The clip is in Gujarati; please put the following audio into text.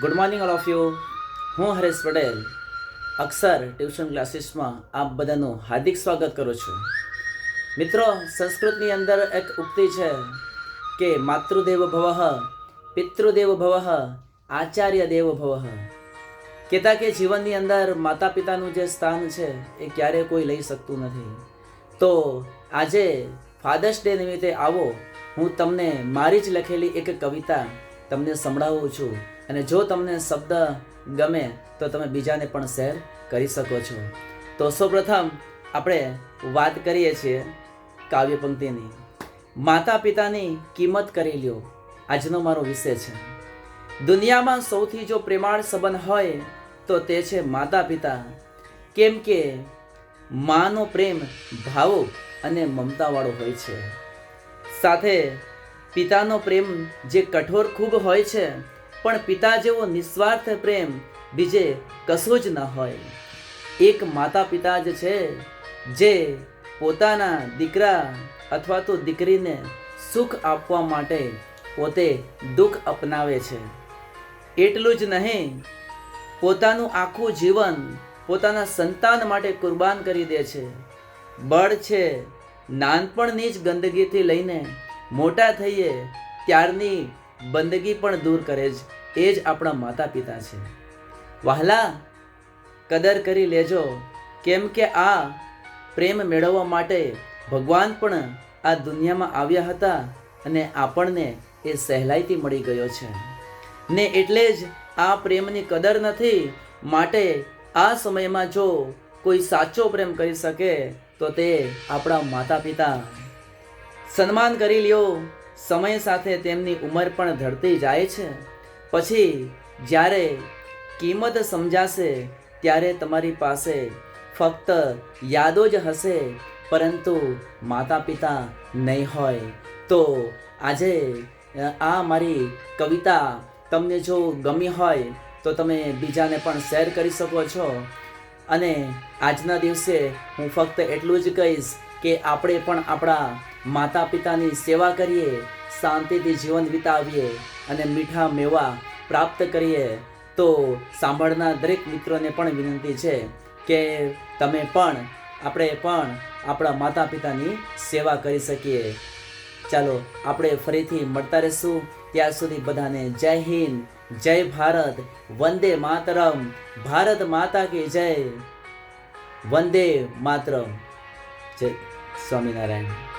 Good morning all of you. હું હરેશ પટેલ અક્ષર ટ્યુશન ક્લાસીસમાં આપ બધાનું હાર્દિક સ્વાગત કરું છું. મિત્રો, સંસ્કૃતની અંદર એક ઉક્તિ છે કે માતૃદેવ ભવઃ, પિતૃદેવ ભવઃ, આચાર્ય દેવ ભવઃ. કહેતા કે જીવનની અંદર માતા પિતાનું જે સ્થાન છે એ ક્યારેય કોઈ લઈ શકતું નથી. તો આજે ફાધર્સ ડે નિમિત્તે આવો, હું તમને મારી જ લખેલી એક કવિતા તમને સંભળાવું છું, અને જો તમને શબ્દ ગમે તો તમે બીજાને પણ શેર કરી શકો છો. તો સૌપ્રથમ આપણે વાત કરીએ છીએ કાવ્ય પંક્તિની. માતા પિતાની કિંમત કરી લ્યો, આજનો મારો વિષય છે. દુનિયામાં સૌથી જો પ્રેમાળ સંબંધ હોય તો તે છે માતા પિતા. કેમ કે માનો પ્રેમ ભાવુક અને મમતાવાળો હોય છે. સાથે પિતાનો પ્રેમ જે કઠોર ખૂબ હોય છે, પણ પિતા જેવો નિસ્વાર્થ પ્રેમ બીજે કશો જ ન હોય. એક માતા પિતા જ છે જે પોતાના દીકરા અથવા તો દીકરીને સુખ આપવા માટે પોતે દુઃખ અપનાવે છે. એટલું જ નહીં, પોતાનું આખું જીવન પોતાના સંતાન માટે કુરબાન કરી દે છે. બળ છે નાનપણની જ ગંદગીથી લઈને મોટા થઈએ ત્યારની બંદગી પણ દૂર કરે છે. એ જ આપણા માતા પિતા છે. વહાલા, કદર કરી લેજો, કેમ કે આ પ્રેમ મેળવવા માટે ભગવાન પણ આ દુનિયામાં આવ્યા હતા અને આપણને એ સહેલાઈથી મળી ગયો છે ને. એટલે જ આ પ્રેમની કદર નથી. માટે આ સમયમાં જો કોઈ સાચો પ્રેમ કરી શકે તો તે આપણા માતા પિતા. સન્માન કરી લ્યો. સમય સાથે તેમની ઉંમર પણ ઢળતી જાય છે. પછી જ્યારે કિંમત સમજાશે ત્યારે તમારી પાસે ફક્ત યાદો જ હશે, પરંતુ માતા પિતા નહીં હોય. તો આજે આ મારી કવિતા તમને જો ગમી હોય તો તમે બીજાને પણ શેર કરી શકો છો. અને આજના દિવસે હું ફક્ત એટલું જ કહીશ કે આપણે પણ આપણા માતા પિતાની સેવા કરીએ, શાંતિથી જીવન વિતાવીએ અને મીઠા મેવા પ્રાપ્ત કરીએ. તો સાંભળનાર દરેક મિત્રોને પણ વિનંતી છે કે તમે પણ આપણે પણ આપણા માતા પિતાની સેવા કરી શકીએ. ચાલો આપણે ફરીથી મળતા રહીશું. ત્યાં સુધી બધાને જય હિન્દ, જય ભારત, વંદે માતરમ. ભારત માતા કી જય, વંદે માતરમ. જય સ્વામિનારાયણ.